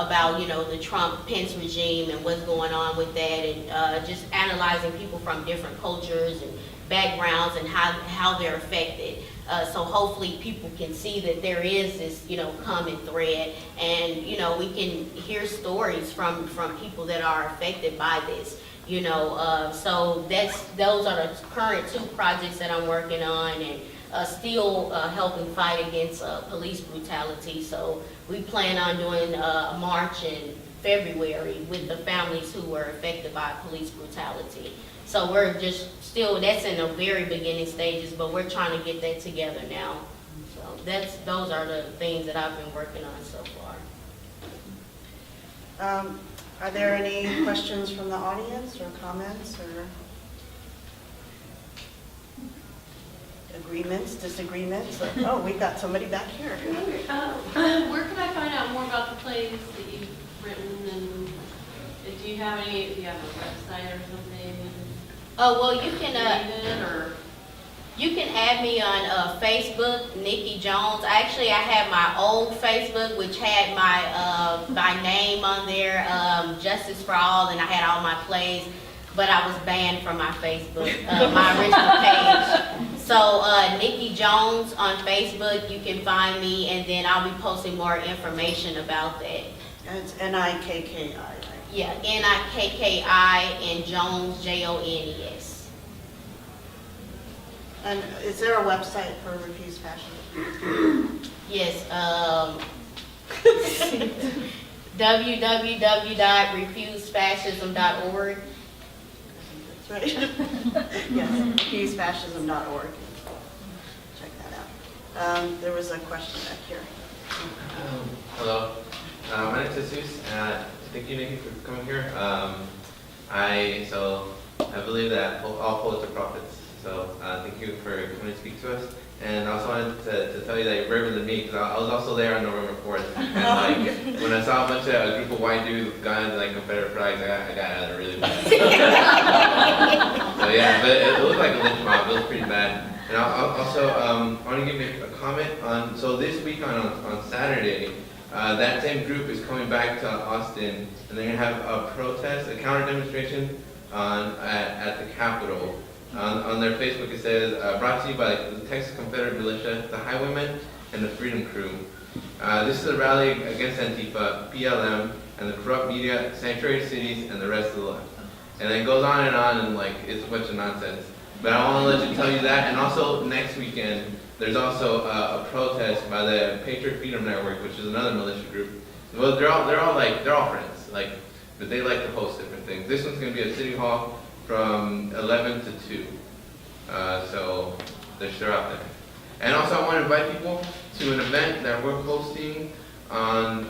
about, you know, the Trump-Pence regime and what's going on with that, and just analyzing people from different cultures and backgrounds and how they're affected. So hopefully people can see that there is this, you know, common thread, and, you know, we can hear stories from people that are affected by this, you know. So those are the current 2 projects that I'm working on, and still helping fight against police brutality. So we plan on doing a march in February with the families who were affected by police brutality. So we're just still, that's in the very beginning stages, but we're trying to get that together now. So those are the things that I've been working on so far. Are there any questions from the audience or comments or agreements, disagreements? Oh, we've got somebody back here. Where can I find out more about the plays that you've written, and do you have a website or something? Oh, well, you can add me on Facebook, Nikki Jones. Actually, I had my old Facebook, which had my name on there, Justice for All, and I had all my plays, but I was banned from my Facebook, my original page. So Nikki Jones on Facebook, you can find me, and then I'll be posting more information about that. And it's Nikki, right? Yeah, Nikki and Jones, Jones. And is there a website for Refuse Fascism? Yes, www.refusefascism.org. That's right. Yes, refusefascism.org. Check that out. There was a question back here. Hello, my name is Jesus, and thank you, Nikki, for coming here. I believe that all poets are prophets, so thank you for coming to speak to us. And I also wanted to tell you that you're braver than me, because I was also there on November 4th. And like, when I saw a bunch of a group of white dudes with guns and like Confederate flags, I got out of there really bad. So yeah, but it looked like a lynch mob. It was pretty bad. And I want to give you a comment on, so this week on Saturday, that same group is coming back to Austin, and they're going to have a protest, a counter demonstration at the Capitol. On their Facebook it says, brought to you by the Texas Confederate Militia, the Highwaymen, and the Freedom Crew. This is a rally against Antifa, BLM, and the corrupt media, sanctuary cities, and the rest of the left. And it goes on, and like, it's a bunch of nonsense. But I want to let you tell you that, and also next weekend, there's also a protest by the Patriot Freedom Network, which is another militia group. Well, they're all friends, like, but they like to host different things. This one's going to be at City Hall from 11 to 2. So they're out there. And also I want to invite people to an event that we're hosting on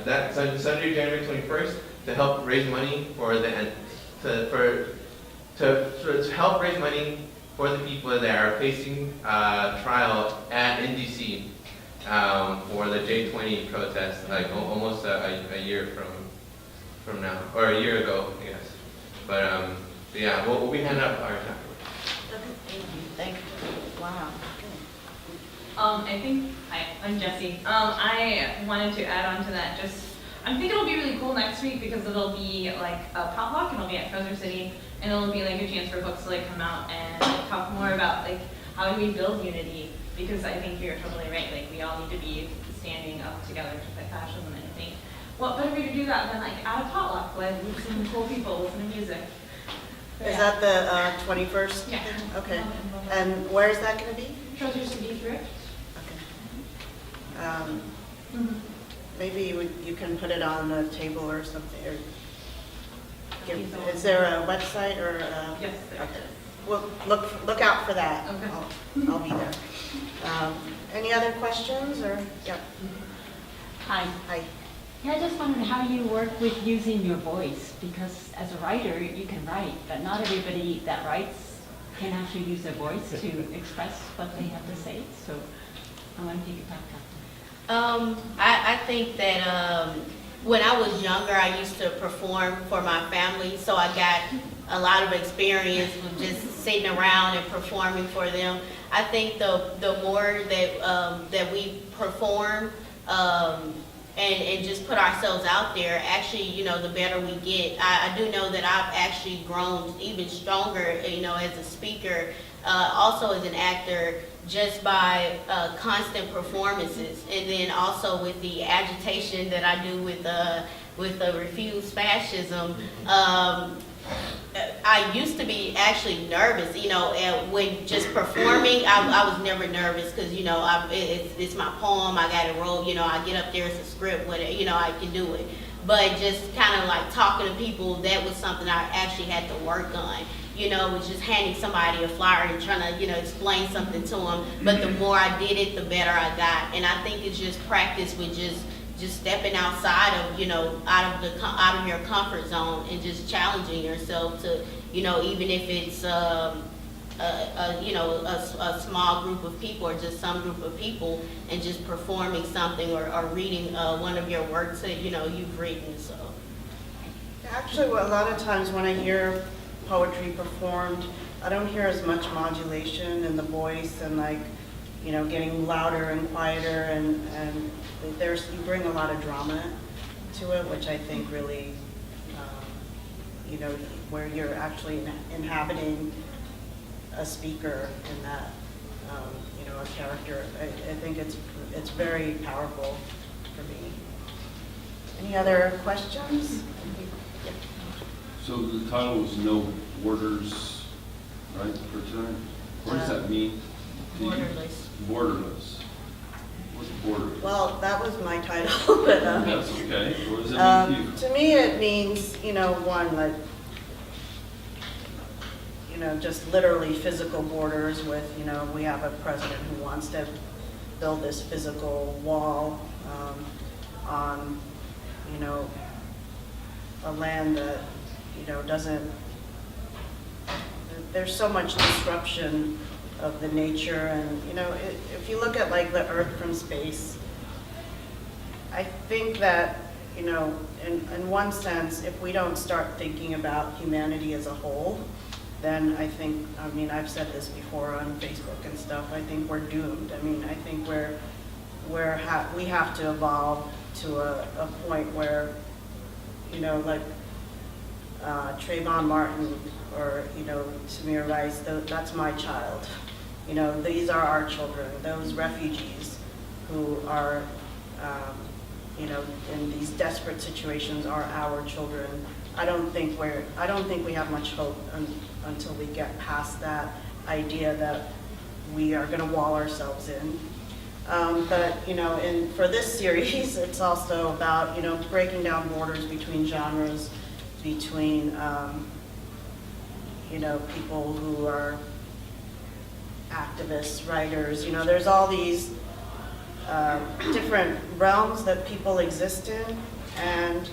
that Sunday, January 21st, to help raise money for to help raise money for the people that are facing trial in DC for the J20 protest, like almost a year from now, or a year ago, I guess. But yeah, we'll be handing out flyers afterwards. Thank you. Wow. I'm Jessie. I wanted to add on to that. I think it'll be really cool next week because it'll be like a potluck, and it'll be at Treasure City, and it'll be like a chance for folks to like come out and like, talk more about like how do we build unity, because I think you're totally right. Like we all need to be standing up together to fight fascism, and I think what better way to do that than like at a potluck, like with some cool people, listen to music. Is that the 21st? Yeah. Okay. And where is that going to be? Treasure City Thrift. Okay. Maybe you can put it on a table or something. Or is there a website or? Yes, there okay. is. Well, look out for that. Okay. I'll be there. Any other questions or? Yeah. Hi. Hi. Yeah, I just wondered how you work with using your voice, because as a writer, you can write, but not everybody that writes can actually use their voice to express what they have to say. So I want to take it back up. I think that when I was younger, I used to perform for my family, so I got a lot of experience with just sitting around and performing for them. I think the more that we perform and just put ourselves out there, actually, you know, the better we get. I do know that I've actually grown even stronger, you know, as a speaker, also as an actor, just by constant performances, and then also with the agitation that I do with the Refuse Fascism. I used to be actually nervous, you know, when just performing. I was never nervous because, you know, it's my poem. I got it wrote, you know. I get up there, it's a script, whatever, you know, I can do it. But just kind of like talking to people, that was something I actually had to work on. You know, was just handing somebody a flyer and trying to, you know, explain something to them. But the more I did it, the better I got. And I think it's just practice with just stepping outside of, you know, out of your comfort zone and just challenging yourself to, you know, even if it's you know, a small group of people or just some group of people, and just performing something or reading one of your works that, you know, you've written. So Actually, a lot of times when I hear poetry performed, I don't hear as much modulation in the voice and, like, you know, getting louder and quieter, and you bring a lot of drama to it, which I think really, you know, where you're actually inhabiting a speaker in that, you know, a character. I think it's very powerful for me. Any other questions? Yeah. So the title was No Borders, right, for tonight? What does that mean? Borderless. Borderless. What's borderless? Well, that was my title, but That's okay. What does it mean to you? to me it means, you know, one, like, you know, just literally physical borders with, you know, we have a president who wants to build this physical wall on, you know, a land that, you know, doesn't, there's so much disruption of the nature. And, you know, if you look at like the Earth from space, I think that, you know, in one sense, if we don't start thinking about humanity as a whole, then I think, I mean, I've said this before on Facebook and stuff, I think we're doomed. I mean, I think we have to evolve to a point where, you know, like Trayvon Martin or, you know, Samir Rice, that's my child. You know, these are our children. Those refugees who are, you know, in these desperate situations are our children. I don't think we have much hope until we get past that idea that we are going to wall ourselves in. But, you know, for this series, it's also about, you know, breaking down borders between genres, between, you know, people who are activists, writers. You know, there's all these different realms that people exist in. And,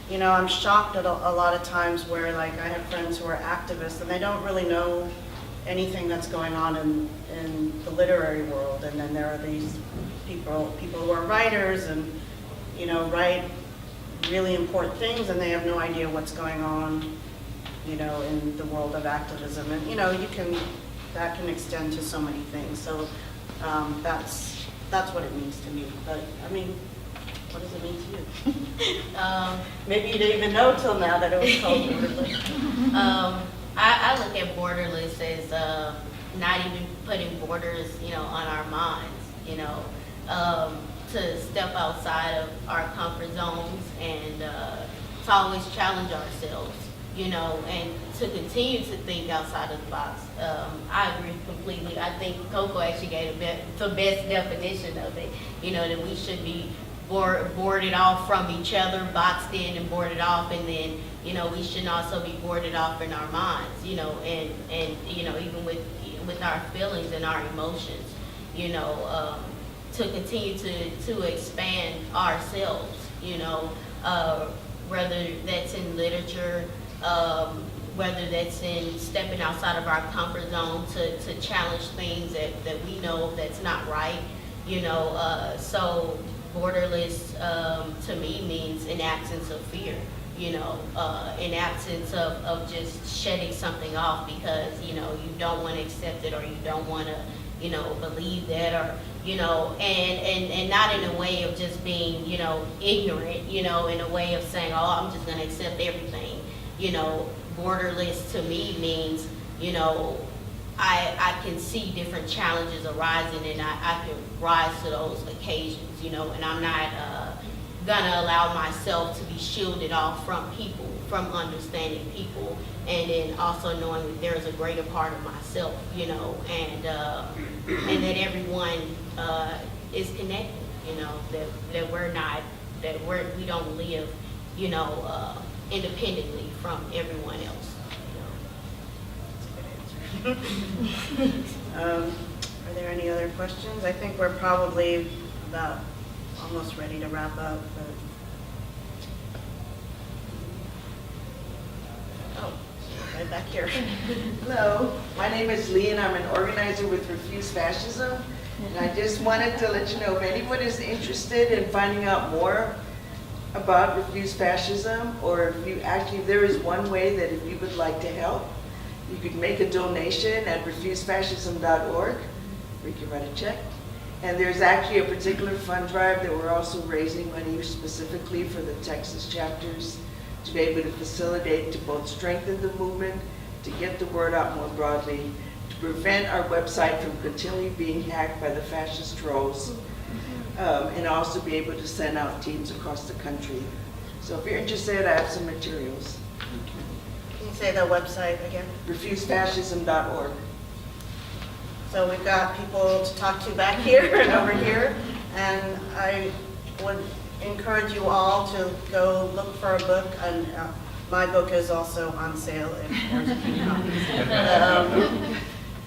you know, I'm shocked at a lot of times where, like, I have friends who are activists and they don't really know anything that's going on in the literary world. And then there are these people who are writers and, you know, write really important things and they have no idea what's going on, you know, in the world of activism. And, you know, that can extend to so many things. So that's what it means to me. But, I mean, what does it mean to you? Maybe you didn't even know till now that it was called Borderless. I look at Borderless as not even putting borders, you know, on our minds, you know, to step outside of our comfort zones and to always challenge ourselves, you know, and to continue to think outside of the box. I agree completely. I think Coco actually gave the best definition of it, you know, that we should be boarded off from each other, boxed in and boarded off, and then, you know, we should also be boarded off in our minds, you know, and you know, even with our feelings and our emotions, you know, to continue to expand ourselves, you know, whether that's in literature, whether that's in stepping outside of our comfort zone to challenge things that we know that's not right, you know, so Borderless to me means an absence of fear, you know, an absence of just shedding something off because, you know, you don't want to accept it or you don't want to, you know, believe that, or, you know, and not in a way of just being, you know, ignorant, you know, in a way of saying, oh, I'm just going to accept everything. You know, Borderless to me means, you know, I can see different challenges arising and I can rise to those occasions, you know, and I'm not gonna allow myself to be shielded off from people, from understanding people, and then also knowing that there's a greater part of myself, you know, and that everyone is connected, you know, that we're not, we don't live, you know, independently from everyone else. Are there any other questions? I think we're probably about almost ready to wrap up. Oh, right back here. Hello, my name is Lee and I'm an organizer with Refuse Fascism. And I just wanted to let you know if anyone is interested in finding out more about Refuse Fascism, or if there is one way that if you would like to help, you could make a donation at refusefascism.org, where you can write a check. And there's actually a particular fund drive that we're also raising money specifically for the Texas chapters to be able to facilitate, to both strengthen the movement, to get the word out more broadly, to prevent our website from continually being hacked by the fascist trolls, and also be able to send out teams across the country. So if you're interested, I have some materials. Can you say the website again? refusefascism.org. So we've got people to talk to back here and over here, and I would encourage you all to go look for a book, and my book is also on sale if there's a few copies.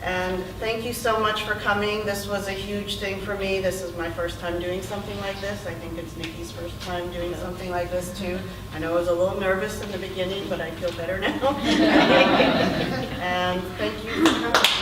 And thank you so much for coming. This was a huge thing for me. This is my first time doing something like this. I think it's Nikki's first time doing something like this too. I know I was a little nervous in the beginning, but I feel better now. And thank you for coming.